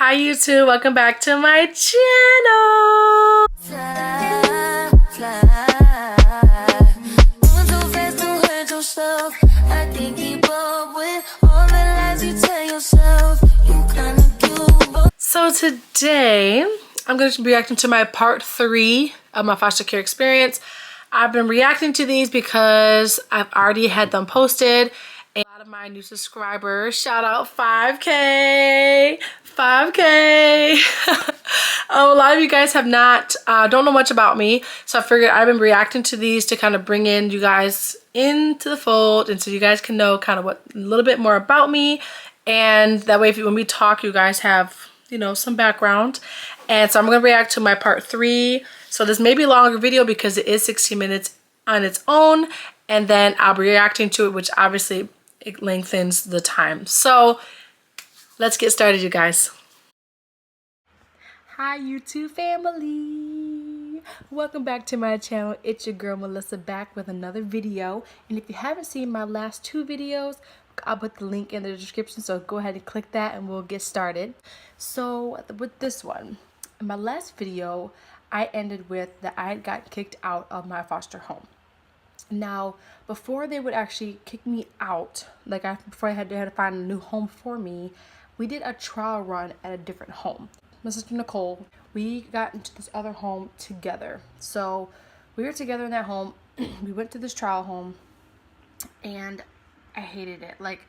Hi YouTube, welcome back to my channel. Fly, fly. Moving too fast to hurt yourself. I can't keep up with all the lies you tell yourself. You kinda cute, but So today, I'm going to be reacting to my part 3 of my foster care experience. I've been reacting to these because I've already had them posted. And a lot of my new subscribers, shout out 5K, 5K. A lot of you guys have not, don't know much about me. So I figured I've been reacting to these to kind of bring in you guys into the fold and so you guys can know kind of what a little bit more about me. And that way, when we talk, you guys have, you know, some background. And so I'm going to react to my part 3. So this may be a longer video because it is 16 minutes on its own. And then I'll be reacting to it, which obviously it lengthens the time. So let's get started, you guys. Hi YouTube family, welcome back to my channel. It's your girl Melissa back with another video, and if you haven't seen my last 2 videos, I'll put the link in the description, so go ahead and click that and we'll get started. So with this one, in my last video I ended with that I got kicked out of my foster home. Now before they would actually kick me out, before they had to find a new home for me, we did a trial run at a different home. My sister Nicole, we got into this other home together. So we were together in that home. We went to this trial home and I hated it. Like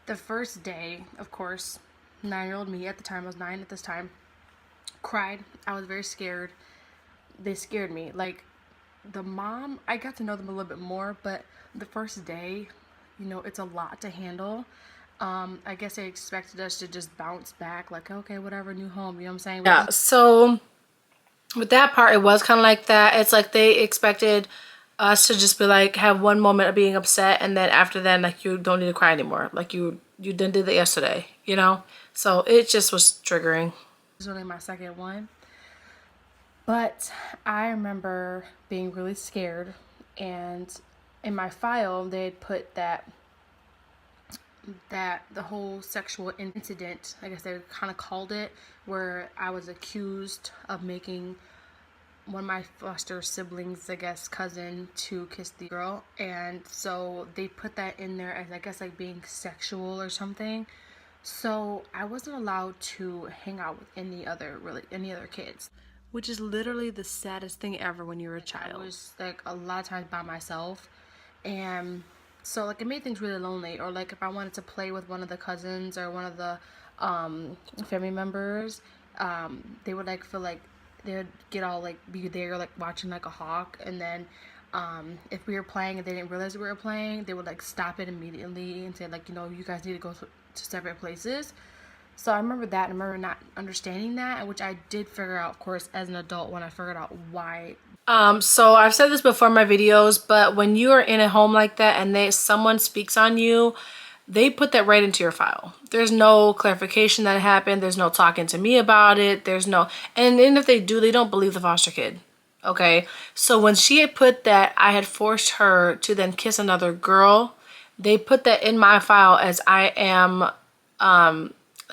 the first day, of course, 9-year-old me at the time, I was 9 at this time, cried. I was very scared. They scared me. Like the mom, I got to know them a little bit more, but the first day, you know, it's a lot to handle. I guess they expected us to just bounce back, like, okay, whatever, new home, you know what I'm saying? Yeah, so with that part, it was kind of like that. It's like they expected us to just be like, have one moment of being upset, and then after that, like, you don't need to cry anymore. Like, you didn't do that yesterday, you know? So it just was triggering. It was only my second one. But I remember being really scared, and in my file, they had put that the whole sexual incident, I guess they kind of called it, where I was accused of making one of my foster siblings, I guess cousin, to kiss the girl, and so they put that in there as, I guess, like being sexual or something. So I wasn't allowed to hang out with any other kids, which is literally the saddest thing ever when you're a child. I was like a lot of times by myself, and so like it made things really lonely. Or like if I wanted to play with one of the cousins or one of the family members, they would like feel like they would get all like be there like watching like a hawk, and then if we were playing and they didn't realize we were playing, they would like stop it immediately and say like, you know, you guys need to go to separate places. So I remember that, and I remember not understanding that, which I did figure out, of course, as an adult when I figured out why. So I've said this before in my videos, but when you are in a home like that and someone speaks on you, they put that right into your file. There's no clarification that happened. There's no talking to me about it. There's no, and then if they do, they don't believe the foster kid. Okay. So when she had put that I had forced her to then kiss another girl, they put that in my file as I am,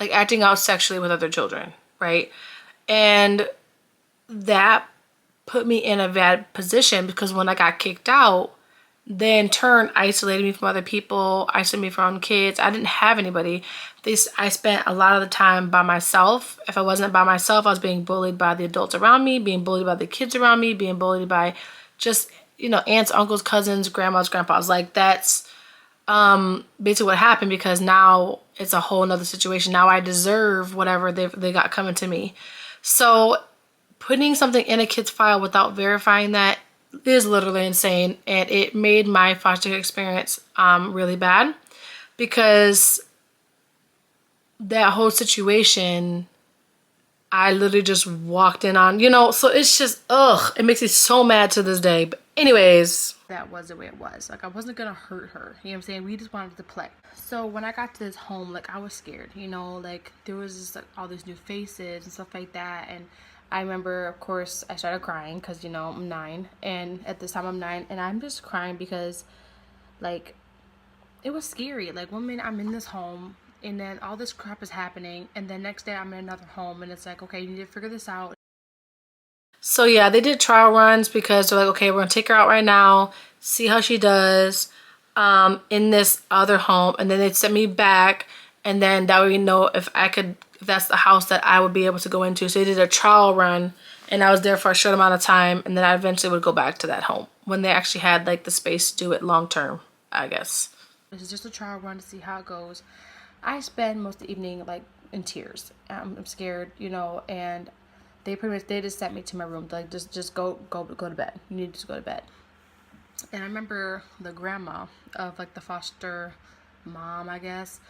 like acting out sexually with other children. Right. And that put me in a bad position because when I got kicked out, they in turn isolated me from other people, isolated me from kids. I didn't have anybody. I spent a lot of the time by myself. If I wasn't by myself, I was being bullied by the adults around me, being bullied by the kids around me, being bullied by just, you know, aunts, uncles, cousins, grandmas, grandpas. Like that's basically what happened, because now it's a whole nother situation. Now I deserve whatever they got coming to me. So putting something in a kid's file without verifying that is literally insane, and it made my foster care experience really bad, because that whole situation I literally just walked in on, you know, so it's just, ugh, it makes me so mad to this day. But anyways, that was the way it was. Like I wasn't gonna hurt her, you know what I'm saying? We just wanted to play. So when I got to this home, like I was scared, you know, like there was just like all these new faces and stuff like that. And I remember, of course, I started crying because, you know, I'm 9, and at this time I'm 9, and I'm just crying because, like, it was scary. Like, one minute I'm in this home, And then all this crap is happening, and then next day I'm in another home, and it's like, okay, you need to figure this out. So yeah, they did trial runs because they're like, okay, we're gonna take her out right now, see how she does in this other home, and then they'd send me back, and then that way we know if that's the house that I would be able to go into. So they did a trial run, and I was there for a short amount of time, and then I eventually would go back to that home when they actually had like the space to do it long term, I guess. This is just a trial run to see how it goes. I spend most of the evening like in tears. I'm scared, you know, and they just sent me to my room, like just go to bed. You need to go to bed. And I remember the grandma of like the foster mom, I guess.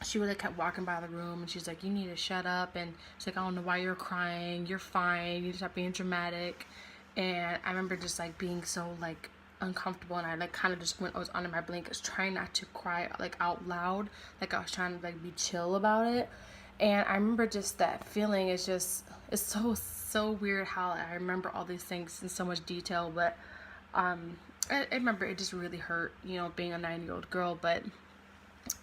She would like kept walking by the room, and she's like, "You need to shut up." And she's like, "I don't know why you're crying. You're fine. You need to stop being dramatic." And I remember just like being so like uncomfortable, and I like kind of just I was under my blankets trying not to cry like out loud, like I was trying to like be chill about it. And I remember just that feeling is just, it's so weird how I remember all these things in so much detail. But I remember it just really hurt, you know, being a 9-year-old girl. But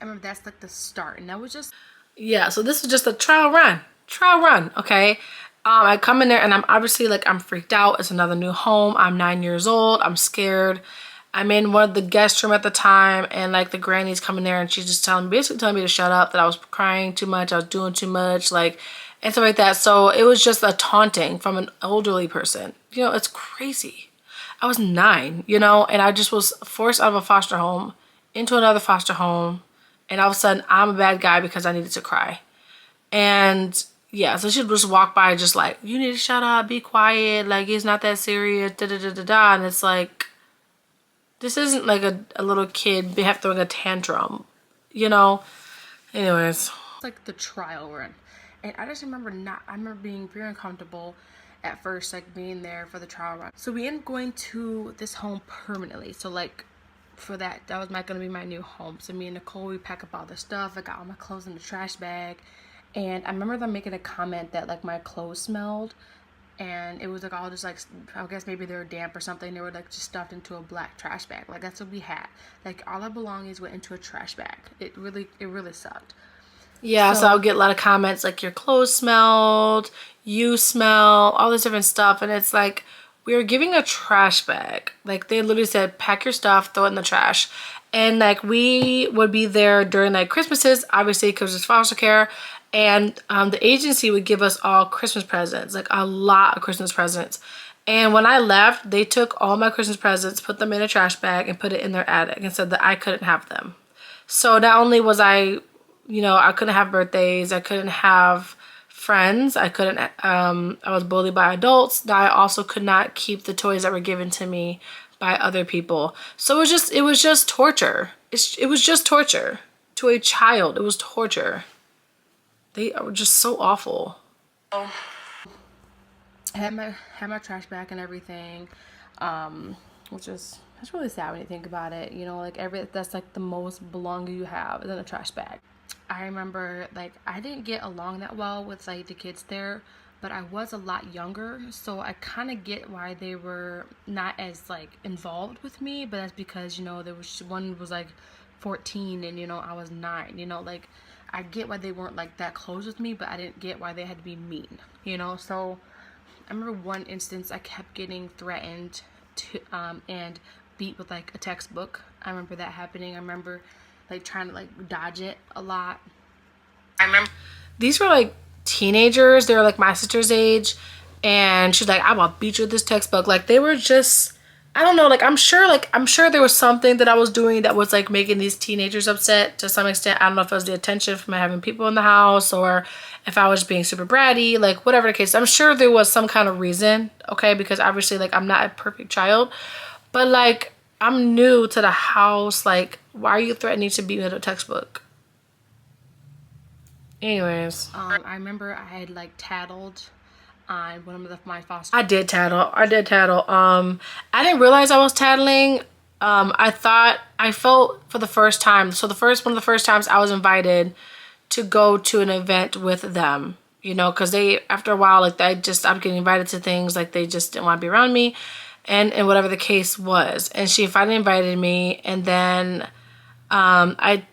I remember that's like the start, and that was just, yeah, so this was just a trial run, okay? I come in there, and I'm obviously like, I'm freaked out. It's another new home. I'm 9 years old. I'm scared. I'm in one of the guest room at the time, and like the granny's coming there, and she's just basically telling me to shut up, that I was crying too much, I was doing too much, like, and stuff like that. So it was just a taunting from an elderly person. You know, it's crazy. I was 9, you know, and I just was forced out of a foster home into another foster home, and all of a sudden I'm a bad guy because I needed to cry. And yeah, so she'd just walk by just like, "You need to shut up, be quiet, like it's not that serious, da da da da da." And it's like, this isn't like a little kid throwing a tantrum, you know? Anyways. like the trial run. And I just remember I remember being very uncomfortable at first, like being there for the trial run. So we ended up going to this home permanently. So like for that was gonna be my new home. So me and Nicole, we pack up all the stuff. I got all my clothes in the trash bag. And I remember them making a comment that like my clothes smelled, and it was like all just like, I guess maybe they were damp or something. They were like just stuffed into a black trash bag. Like that's what we had. Like all our belongings went into a trash bag. It really sucked. Yeah, so I'll get a lot of comments like, your clothes smelled, you smell, all this different stuff. And it's like, we were giving a trash bag. Like they literally said, pack your stuff, throw it in the trash. And like we would be there during like Christmases, obviously because it's foster care. And the agency would give us all Christmas presents, like a lot of Christmas presents. And when I left, they took all my Christmas presents, put them in a trash bag, and put it in their attic, and said that I couldn't have them. So not only was I, you know, I couldn't have birthdays, I couldn't have friends, I was bullied by adults, that I also could not keep the toys that were given to me by other people. So it was just torture. It was just torture. To a child, it was torture. They were just so awful. I had my trash bag and everything, which is, that's really sad when you think about it. You know, like that's like the most belonging you have is in a trash bag. I remember like I didn't get along that well with like the kids there, but I was a lot younger, so I kind of get why they were not as like involved with me. But that's because, you know, there was one was like 14 and, you know, I was 9. You know, like I get why they weren't like that close with me, but I didn't get why they had to be mean, you know. So I remember one instance I kept getting threatened to and beat with like a textbook. I remember that happening. I remember like trying to like dodge it a lot. I remember these were like teenagers. They were like my sister's age, and she's like, "I will beat you with this textbook." Like they were just, I don't know, like I'm sure there was something that I was doing that was like making these teenagers upset to some extent. I don't know if it was the attention from having people in the house, or if I was being super bratty, like whatever the case. I'm sure there was some kind of reason, okay, because obviously like I'm not a perfect child, but like I'm new to the house. Like, why are you threatening to beat me with a textbook? Anyways, I remember I had like tattled on one of my foster. I did tattle. I didn't realize I was tattling. I felt for the first time. So one of the first times I was invited to go to an event with them, you know, because after a while, like I just stopped getting invited to things. Like they just didn't want to be around me, and whatever the case was. And she finally invited me, and then I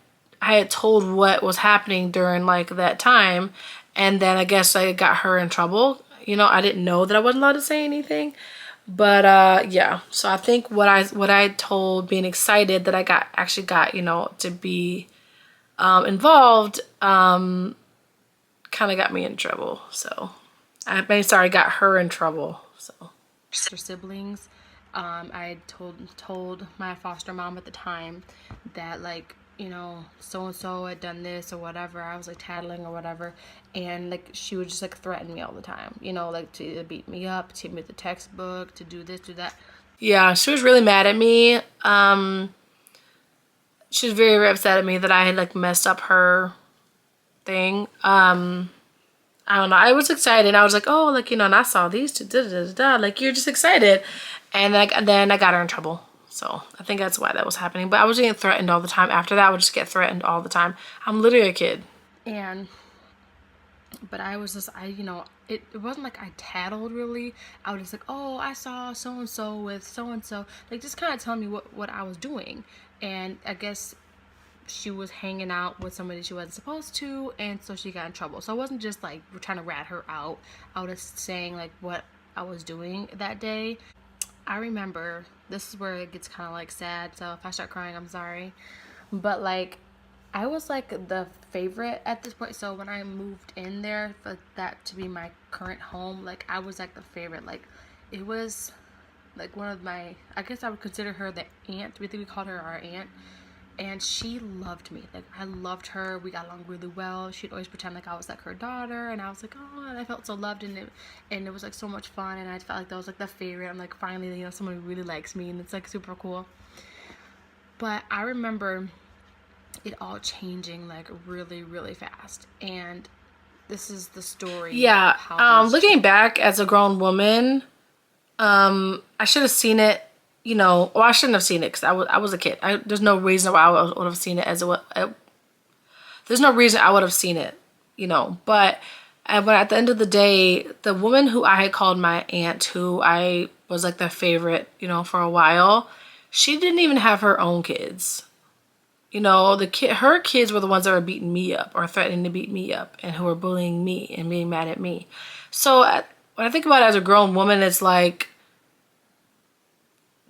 I had told what was happening during like that time, and then I guess I got her in trouble. You know, I didn't know that I wasn't allowed to say anything. But yeah, so I think what I told, being excited that I actually got, you know, to be involved, kind of got me in trouble. So I mean, sorry, got her in trouble. So siblings, I told my foster mom at the time that, like, you know, so and so had done this or whatever. I was like tattling or whatever, and like she would just like threaten me all the time, you know, like to either beat me up, to hit me with the textbook, to do this, do that. yeah, she was really mad at me. She was very, very upset at me that I had like messed up her thing. I don't know. I was excited. I was like, oh, like, you know, and I saw these two, da, da, da, da. Like, you're just excited. And then I got her in trouble. So I think that's why that was happening. But I was getting threatened all the time. After that, I would just get threatened all the time. I'm literally a kid. But I was just, you know, it wasn't like I tattled really. I was just like, oh, I saw so and so with so and so, like just kind of telling me what I was doing. And I guess she was hanging out with somebody she wasn't supposed to, and so she got in trouble. So I wasn't just like we're trying to rat her out. I was saying like what I was doing that day. I remember, this is where it gets kind of like sad, so if I start crying, I'm sorry. But like, I was like the favorite at this point. So when I moved in there for that to be my current home, like I was like the favorite. Like it was like one of my, I guess I would consider her the aunt. We think we called her our aunt. And she loved me. Like I loved her. We got along really well. She'd always pretend like I was like her daughter, and I was like, oh, and I felt so loved, and it was like so much fun, and I felt like that was like the favorite. I'm like, finally, you know, someone who really likes me, and it's like super cool. But I remember it all changing like really, really fast. And this is the story. Yeah. Looking back as a grown woman, I should have seen it. You know, or I shouldn't have seen it because I was a kid. There's no reason why I would have seen it there's no reason I would have seen it, you know. But at the end of the day, the woman who I had called my aunt, who I was like the favorite, you know, for a while, she didn't even have her own kids. You know, her kids were the ones that were beating me up or threatening to beat me up and who were bullying me and being mad at me. So when I think about it as a grown woman, it's like,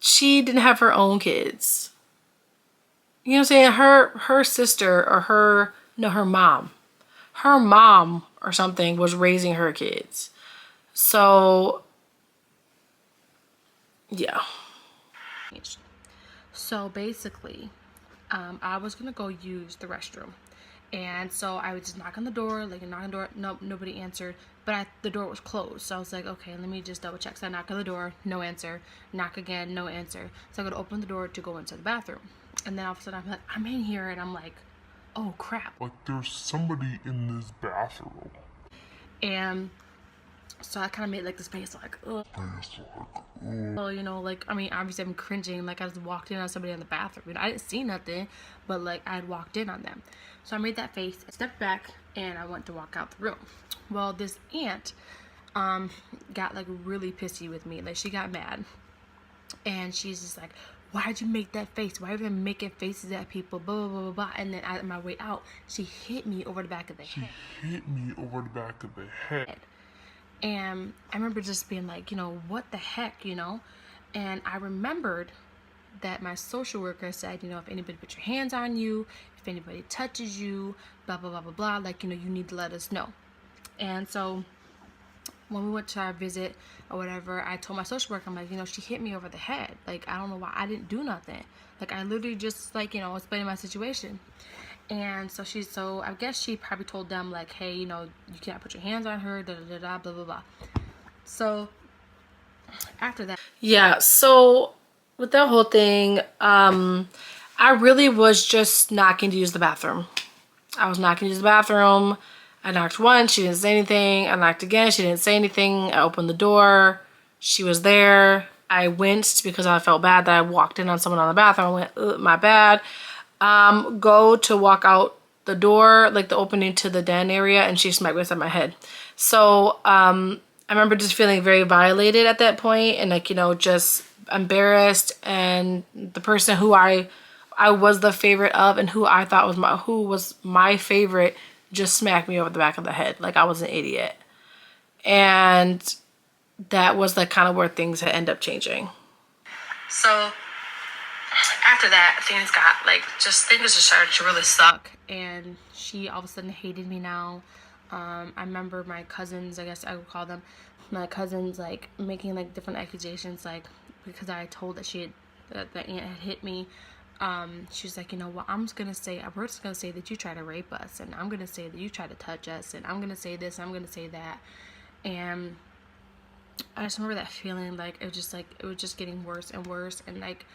she didn't have her own kids. You know what I'm saying? Her sister or her mom or something was raising her kids. So yeah. So basically, I was gonna go use the restroom, and so I would just knock on the door, like knock on the door. Nope, nobody answered. But the door was closed, so I was like, okay, let me just double check. So I knock on the door, no answer. Knock again, no answer. So I go to open the door to go into the bathroom, and then all of a sudden I'm like, I'm in here, and I'm like, oh crap! Like there's somebody in this bathroom. And so I kind of made like this face, like, ugh. Well, you know, like, I mean, obviously I'm cringing. Like I just walked in on somebody in the bathroom. You know, I didn't see nothing, but like I had walked in on them. So I made that face, I stepped back, and I went to walk out the room. Well, this aunt got like really pissy with me. Like she got mad, and she's just like, why'd you make that face? Why are you even making faces at people? Blah, blah, blah, blah, blah. And then on my way out, she hit me over the back of the head. And I remember just being like, you know, what the heck, you know? And I remembered that my social worker said, you know, if anybody puts your hands on you, if anybody touches you, blah, blah, blah, blah, blah, like, you know, you need to let us know. And so when we went to our visit or whatever, I told my social worker, I'm like, you know, she hit me over the head. Like, I don't know why. I didn't do nothing. Like, I literally just, like, you know, explaining my situation. And so I guess she probably told them, like, hey, you know, you can't put your hands on her, da, da, da, da, blah, blah, blah. So after that. Yeah, so with that whole thing, I really was just knocking to use the bathroom. I was knocking to use the bathroom. I knocked once, she didn't say anything. I knocked again, she didn't say anything. I opened the door, she was there. I winced because I felt bad that I walked in on someone on the bathroom. I went, ugh, my bad. Go to walk out the door, like the opening to the den area, and she smacked me upside my head. So I remember just feeling very violated at that point, and like, you know, just embarrassed. And the person who I I was the favorite of and who I thought was my favorite just smacked me over the back of the head like I was an idiot. And that was like kind of where things had ended up changing. So after that, things just started to really suck. And she all of a sudden hated me now. I remember my cousins, I guess I would call them, my cousins, like making like different accusations, like because I told that the aunt had hit me. She was like, you know what, we're just gonna say that you tried to rape us, and I'm gonna say that you tried to touch us, and I'm gonna say this, I'm gonna say that. And I just remember that feeling, like it was just getting worse and worse, and like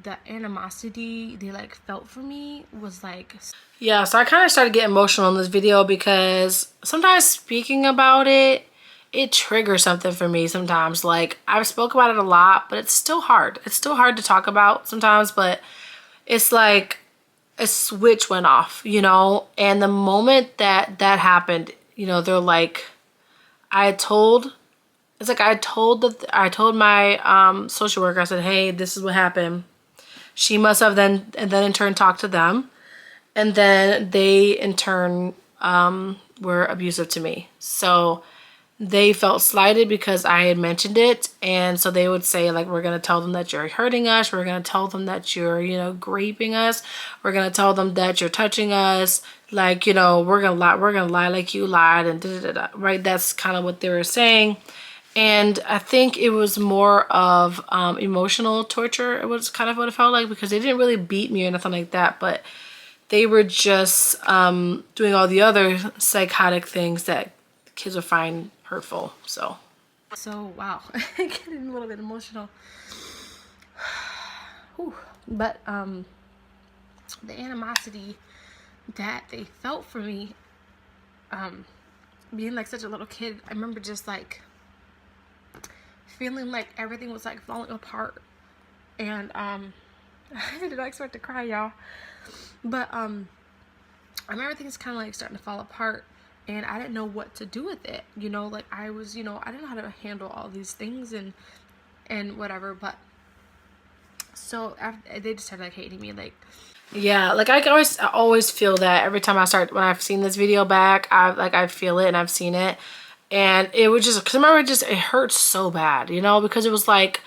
the animosity they like felt for me was like, yeah. So I kind of started getting emotional in this video because sometimes speaking about it triggers something for me sometimes. Like I've spoke about it a lot, but it's still hard to talk about sometimes. But it's like a switch went off, you know. And the moment that happened, you know, they're like, I told my social worker, I said, hey, this is what happened. She must have then in turn talked to them, and then they in turn were abusive to me. So they felt slighted because I had mentioned it, and so they would say like, we're gonna tell them that you're hurting us, we're gonna tell them that you're, you know, raping us, we're gonna tell them that you're touching us, like, you know, we're gonna lie like you lied, and da da da. Right? That's kind of what they were saying. And I think it was more of emotional torture. It was kind of what it felt like, because they didn't really beat me or nothing like that, but they were just doing all the other psychotic things that kids would find hurtful. So wow. Getting a little bit emotional. Whew. But the animosity that they felt for me, being like such a little kid, I remember just like feeling like everything was like falling apart. And I did not expect to cry, y'all, but I remember things kind of like starting to fall apart, and I didn't know what to do with it, you know. Like I was, you know, I didn't know how to handle all these things and whatever. But so after, they just started like hating me, like, yeah, like I always feel that every time when I've seen this video back, I feel it and I've seen it. And it was just, because I remember it hurts so bad, you know, because it was like,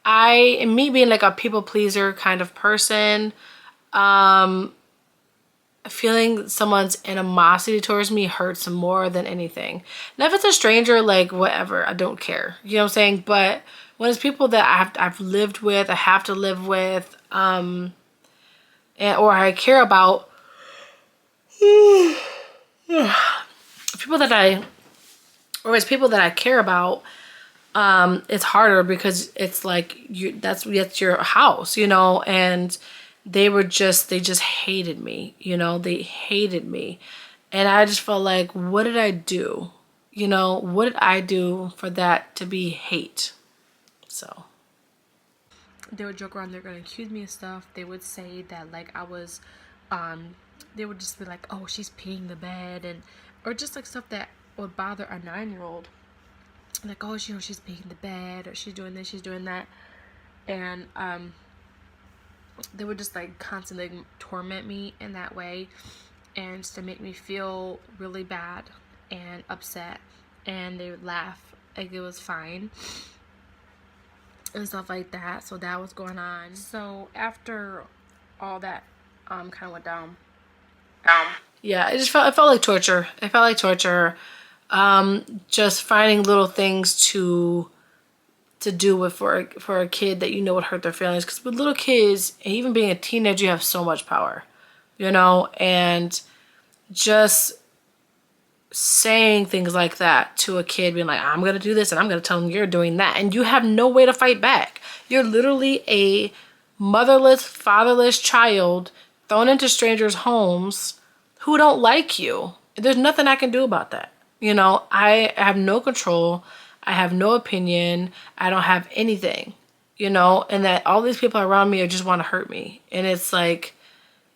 me being like a people pleaser kind of person, feeling someone's animosity towards me hurts more than anything. Now if it's a stranger, like whatever, I don't care, you know what I'm saying? But when it's people that I've lived with, I have to live with, or I care about, people that I care about, it's harder because it's like that's your house, you know. And they just hated me, you know. They hated me, and I just felt like, what did I do? You know, what did I do for that to be hate? So they would joke around, they're gonna accuse me of stuff. They would say that like I was they would just be like, oh, she's peeing the bed, and or just like stuff that would bother a 9-year-old, like, oh, you know, she's peeing the bed, or she's doing this, she's doing that. And they would just like constantly torment me in that way, and just to make me feel really bad and upset. And they would laugh like it was fine and stuff like that. So that was going on. So after all that kind of went down, yeah, it felt like torture. It felt like torture. Just finding little things to do with for a kid that you know would hurt their feelings. Because with little kids, and even being a teenager, you have so much power, you know. And just saying things like that to a kid, being like, I'm gonna do this, and I'm gonna tell them you're doing that, and you have no way to fight back. You're literally a motherless, fatherless child thrown into strangers' homes who don't like you. There's nothing I can do about that. You know, I have no control. I have no opinion. I don't have anything, you know, and that all these people around me just want to hurt me. And it's like,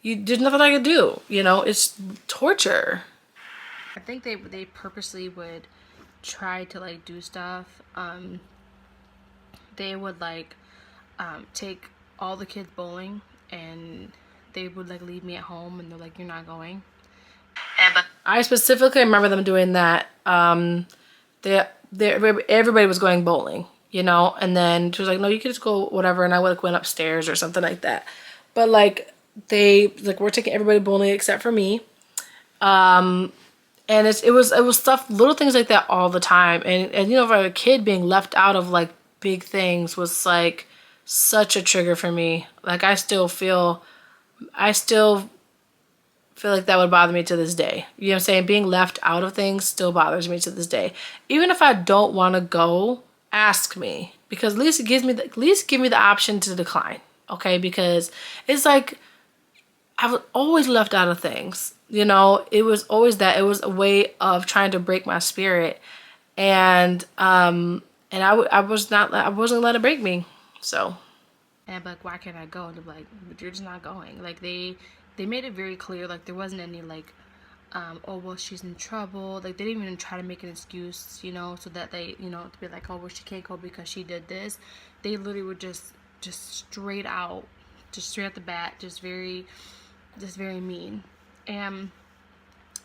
there's nothing I can do, you know. It's torture. I think they purposely would try to like do stuff. They would like take all the kids bowling and they would like leave me at home, and they're like, you're not going. I specifically remember them doing that. Everybody was going bowling, you know, and then she was like, no, you can just go whatever, and I like went upstairs or something like that. But like they like we're taking everybody bowling except for me. And it was stuff, little things like that all the time. And you know, for a kid, being left out of like big things was like such a trigger for me. Like I still feel like that would bother me to this day. You know what I'm saying? Being left out of things still bothers me to this day. Even if I don't want to go, ask me, because at least it gives me give me the option to decline. Okay? Because it's like I was always left out of things. You know, it was always that. It was a way of trying to break my spirit, and I wasn't let it break me. So, and like, why can't I go? And they're like, but you're just not going. Like they made it very clear. Like there wasn't any like, oh well, she's in trouble. Like they didn't even try to make an excuse, you know, so that they, you know, to be like, oh well, she can't go because she did this. They literally were just straight out the bat, just very mean. And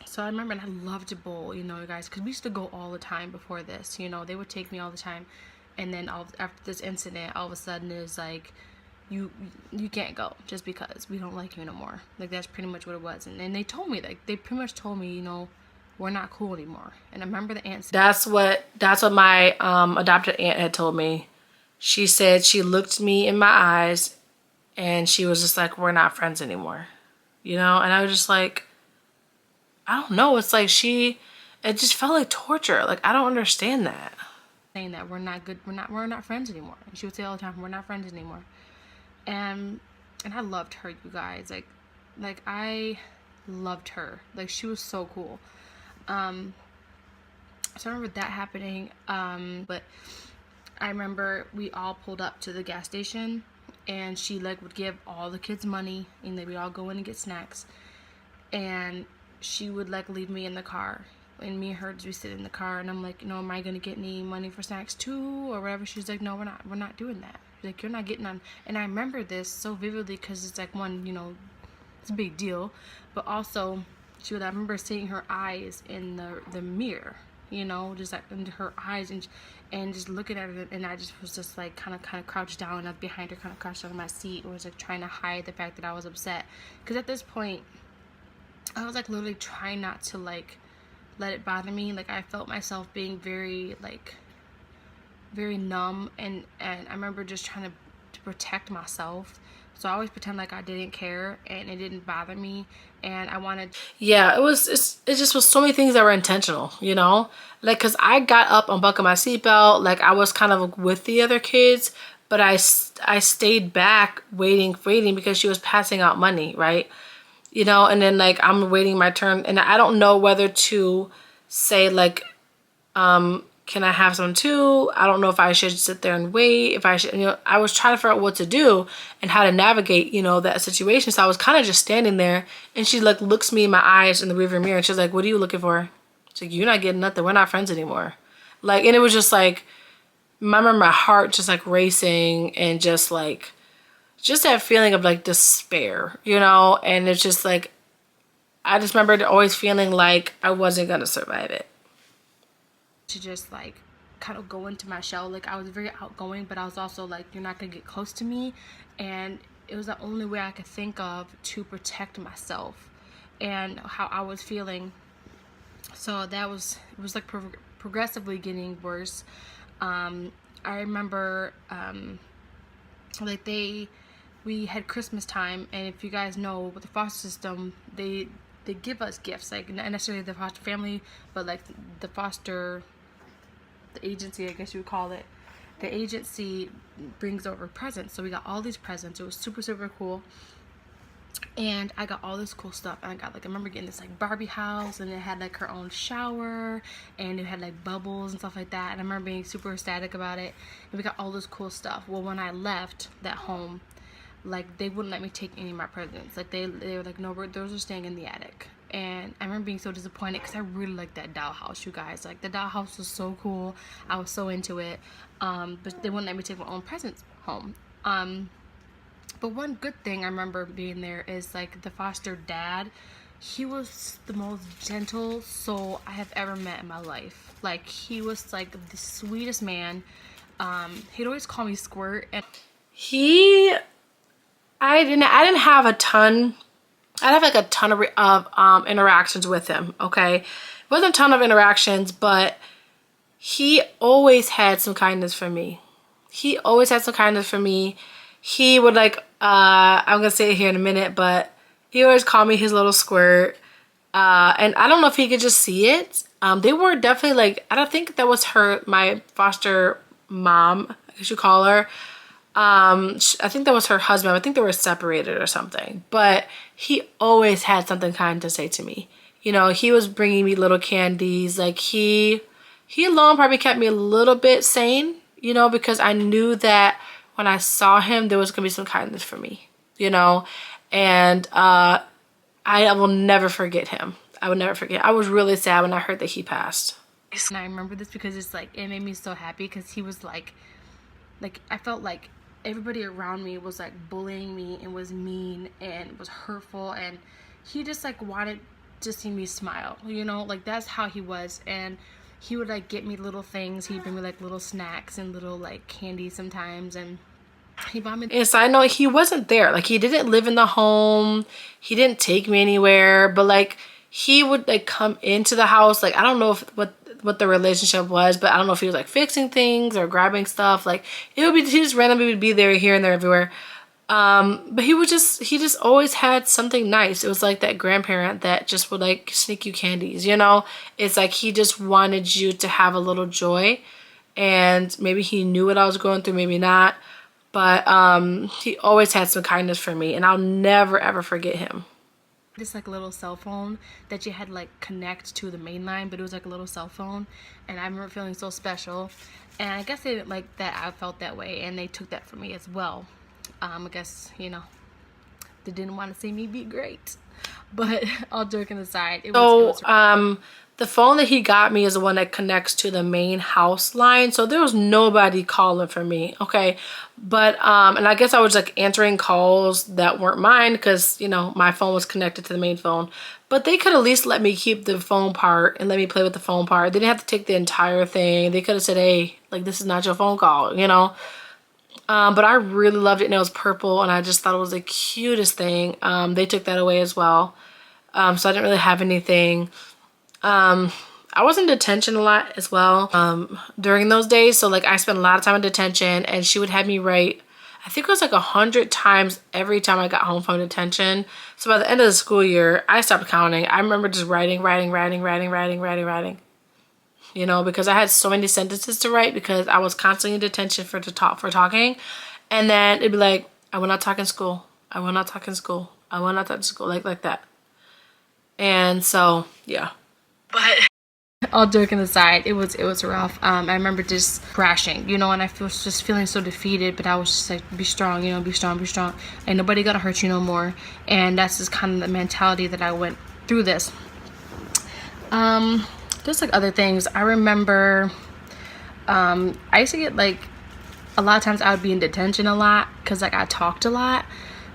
so I remember, and I loved to bowl, you know, you guys, because we used to go all the time before this, you know. They would take me all the time, and then after this incident, all of a sudden it's like, you can't go just because we don't like you no more. Like that's pretty much what it was. And they told me, like, they pretty much told me, you know, we're not cool anymore. And I remember the aunt said, that's what my adopted aunt had told me. She said she looked me in my eyes and she was just like, we're not friends anymore. You know, and I was just like, I don't know. It's like it just felt like torture. Like, I don't understand that. saying that we're not good, we're not friends anymore. And she would say all the time, we're not friends anymore. And I loved her, you guys. Like I loved her. Like she was so cool. So I remember that happening. But I remember we all pulled up to the gas station, and she like would give all the kids money, and then we'd all go in and get snacks, and she would like leave me in the car, and me and her just sit in the car, and I'm like, you know, am I gonna get any money for snacks too or whatever? She's like, no, we're not doing that. She's like, you're not getting on. And I remember this so vividly because it's like, one, you know, it's a big deal, but also I remember seeing her eyes in the mirror, you know, just like into her eyes, and just looking at it, and I just was just like kind of crouched down, and I was behind her, kind of crouched down in my seat, was like trying to hide the fact that I was upset, because at this point I was like literally trying not to like let it bother me. Like I felt myself being very numb, and I remember just trying to protect myself. So I always pretend like I didn't care and it didn't bother me, and I wanted. Yeah, it just was so many things that were intentional, you know? Like, cause I got up, unbuckled my seatbelt, like I was kind of with the other kids, but I stayed back waiting because she was passing out money, right? You know, and then like I'm waiting my turn, and I don't know whether to say like, can I have some too? I don't know if I should sit there and wait, if I should, you know, I was trying to figure out what to do and how to navigate, you know, that situation. So I was kind of just standing there, and she like looks me in my eyes in the rearview mirror, and she's like, what are you looking for? She's like, you're not getting nothing. We're not friends anymore. Like, and it was just like, I remember my heart just like racing, and just that feeling of like despair, you know? And it's just like, I just remember always feeling like I wasn't going to survive it. To just like kind of go into my shell. Like I was very outgoing, but I was also like, you're not gonna get close to me, and it was the only way I could think of to protect myself and how I was feeling. So it was like progressively getting worse. I remember like we had Christmas time, and if you guys know, with the foster system, they give us gifts, like not necessarily the foster family, but like the agency, I guess you would call it. The agency brings over presents, so we got all these presents. It was super, super cool, and I got all this cool stuff. And I remember getting this like Barbie house, and it had like her own shower, and it had like bubbles and stuff like that. And I remember being super ecstatic about it, and we got all this cool stuff. Well, when I left that home, like they wouldn't let me take any of my presents. Like they were like, no, those are staying in the attic. And I remember being so disappointed because I really liked that dollhouse, you guys. Like the dollhouse was so cool. I was so into it. But they wouldn't let me take my own presents home. But one good thing I remember being there is like the foster dad. He was the most gentle soul I have ever met in my life. Like, he was like the sweetest man. He'd always call me Squirt, and I didn't have a ton. I'd have like a ton of interactions with him. Okay, it wasn't a ton of interactions, but he always had some kindness for me. He always had some kindness for me. He would like, I'm gonna say it here in a minute, but he always called me his little Squirt. And I don't know if he could just see it. They were definitely like, I don't think that was my foster mom, I guess you call her. I think that was her husband. I think they were separated or something. But he always had something kind to say to me. You know, he was bringing me little candies. Like, he alone probably kept me a little bit sane, you know, because I knew that when I saw him, there was going to be some kindness for me, you know. And I will never forget him. I would never forget. I was really sad when I heard that he passed. And I remember this because it's like, it made me so happy because he was like I felt like everybody around me was like bullying me and was mean and was hurtful, and he just like wanted to see me smile, you know, like that's how he was. And he would like get me little things. He'd bring me like little snacks and little like candy sometimes, and he bought me. And side note, he wasn't there. Like, he didn't live in the home. He didn't take me anywhere. But like, he would like come into the house. Like, I don't know what the relationship was, but I don't know if he was like fixing things or grabbing stuff. Like, he just randomly would be there, here and there, everywhere. But he just always had something nice. It was like that grandparent that just would like sneak you candies, you know? It's like he just wanted you to have a little joy, and maybe he knew what I was going through, maybe not. But he always had some kindness for me, and I'll never ever forget him. This like little cell phone that you had like connect to the main line, but it was like a little cell phone, and I remember feeling so special. And I guess they didn't like that I felt that way, and they took that from me as well. I guess, you know, they didn't want to see me be great. But all joking aside, it was the phone that he got me is the one that connects to the main house line. So there was nobody calling for me, okay? But, and I guess I was like answering calls that weren't mine because, you know, my phone was connected to the main phone. But they could at least let me keep the phone part and let me play with the phone part. They didn't have to take the entire thing. They could have said, hey, like, this is not your phone call, you know? But I really loved it, and it was purple, and I just thought it was the cutest thing. They took that away as well. So I didn't really have anything. I was in detention a lot as well during those days. So like, I spent a lot of time in detention, and she would have me write, I think it was like 100 times every time I got home from detention. So by the end of the school year, I stopped counting. I remember just writing, you know, because I had so many sentences to write because I was constantly in detention for talking. And then it'd be like, I will not talk in school. I will not talk in school. I will not talk in school. Like that. And so, yeah. But all joking aside, it was rough. I remember just crashing, you know, and I was just feeling so defeated, but I was just like, be strong, you know, be strong. Ain't nobody gonna hurt you no more. And that's just kind of the mentality that I went through this. Just like other things, I remember I used to get like, a lot of times I would be in detention a lot because like I talked a lot.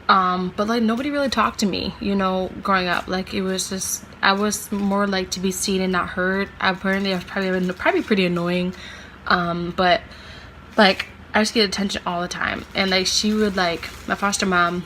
But like nobody really talked to me, you know, growing up. Like, it was just, I was more like to be seen and not heard. Apparently I was probably pretty annoying. But like I used to get attention all the time, and like she would like, my foster mom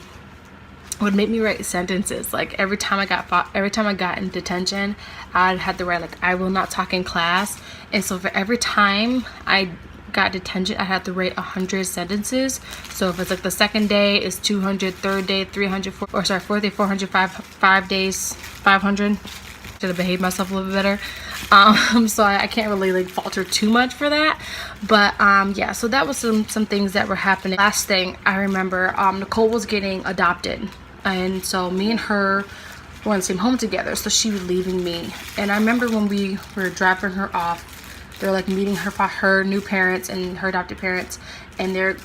would make me write sentences. Like every time I got in detention, I'd have to write like, I will not talk in class. And so for every time I got detention, I had to write 100 sentences. So if it's like the second day is 200, third day 300, fourth day 400, 5 days 500. Should have behaved myself a little bit better. So I can't really like falter too much for that. But yeah, so that was some things that were happening. Last thing I remember, Nicole was getting adopted, and so me and her were in the same home together. So she was leaving me, and I remember when we were dropping her off, they're like meeting her new parents and her adopted parents, and they're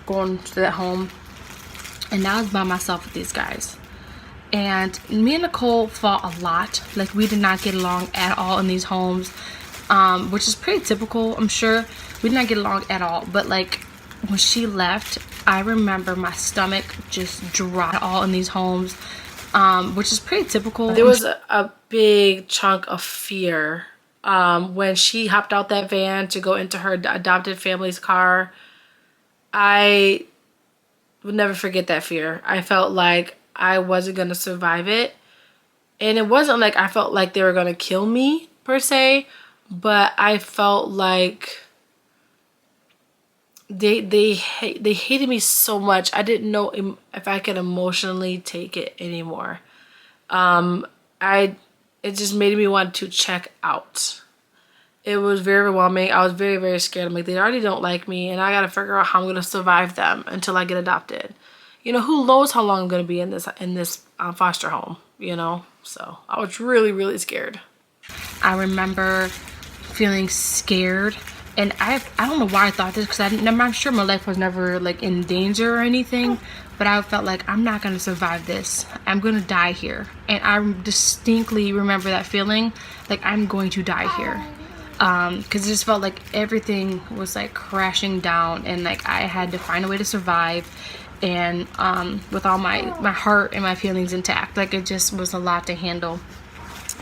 going to that home, and now I was by myself with these guys. And me and Nicole fought a lot. Like, we did not get along at all in these homes, which is pretty typical, I'm sure. We did not get along at all. But like, when she left, I remember my stomach just dropped all in these homes, which is pretty typical. There was a big chunk of fear when she hopped out that van to go into her adopted family's car. I would never forget that fear. I felt like I wasn't going to survive it. And it wasn't like I felt like they were going to kill me per se, but I felt like they hated me so much. I didn't know if I could emotionally take it anymore. It just made me want to check out. It was very overwhelming. I was very, very scared. I'm like, they already don't like me, and I got to figure out how I'm going to survive them until I get adopted. You know, who knows how long I'm going to be in this foster home, you know? So I was really, really scared. I remember feeling scared, and I don't know why I thought this, because I'm sure my life was never like in danger or anything, but I felt like I'm not going to survive this. I'm going to die here. And I distinctly remember that feeling like I'm going to die here. Because it just felt like everything was like crashing down, and like I had to find a way to survive, and with all my heart and my feelings intact. Like it just was a lot to handle.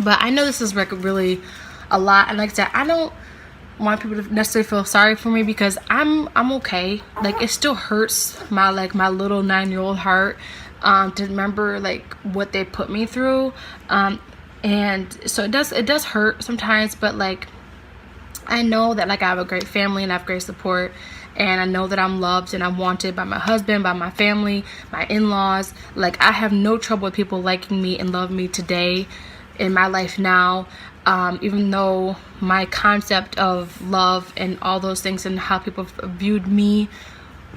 But I know this is like really a lot, and like I said, I don't want people to necessarily feel sorry for me, because I'm okay. Like it still hurts my little 9-year-old heart to remember like what they put me through, and so it does hurt sometimes, but like I know that like I have a great family and I have great support, and I know that I'm loved and I'm wanted by my husband, by my family, my in-laws. Like I have no trouble with people liking me and loving me today in my life now, even though my concept of love and all those things and how people viewed me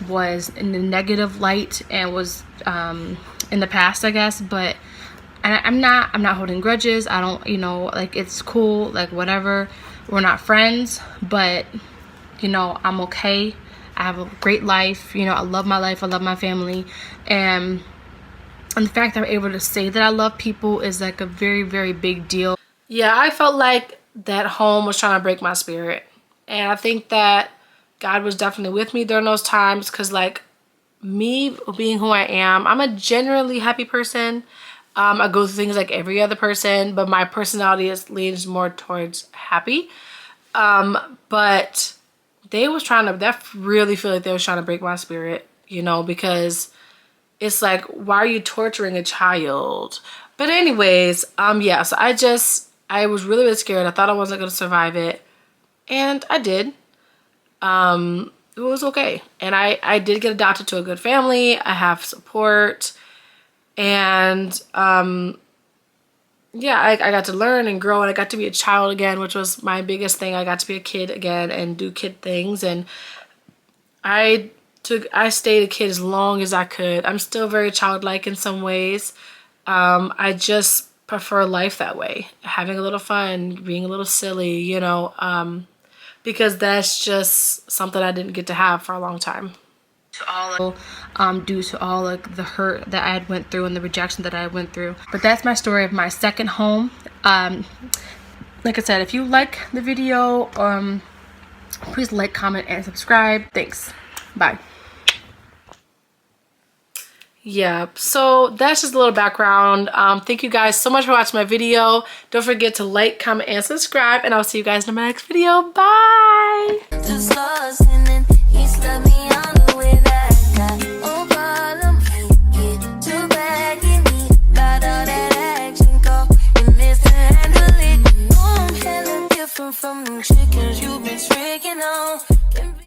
was in a negative light and was in the past, I guess. But I'm not holding grudges. I don't, you know, like it's cool, like whatever. We're not friends, but you know, I'm okay. I have a great life. You know, I love my life. I love my family. And the fact that I'm able to say that I love people is like a very, very big deal. Yeah, I felt like that home was trying to break my spirit. And I think that God was definitely with me during those times, because like me being who I am, I'm a generally happy person. I go through things like every other person, but my personality leans more towards happy. But they was trying to, that really feel like they was trying to break my spirit, you know, because it's like, why are you torturing a child? But anyways, yeah, so I was really, really scared. I thought I wasn't going to survive it, and I did. It was okay. And I did get adopted to a good family. I have support. And yeah, I got to learn and grow, and I got to be a child again, which was my biggest thing. I got to be a kid again and do kid things, and I stayed a kid as long as I could. I'm still very childlike in some ways. I just prefer life that way, having a little fun, being a little silly, you know, because that's just something I didn't get to have for a long time. Due to all like the hurt that I had went through and the rejection that I went through. But that's my story of my second home. Like I said, if you like the video, please like, comment, and subscribe. Thanks. Bye. Yeah, so that's just a little background. Thank you guys so much for watching my video. Don't forget to like, comment, and subscribe, and I'll see you guys in my next video. Bye. Just lost and then he slapped me on the way that I got no problem. Get to bagging me about all that action go and this to handle it. No, I'm hella different from them chickens you've been tricking on.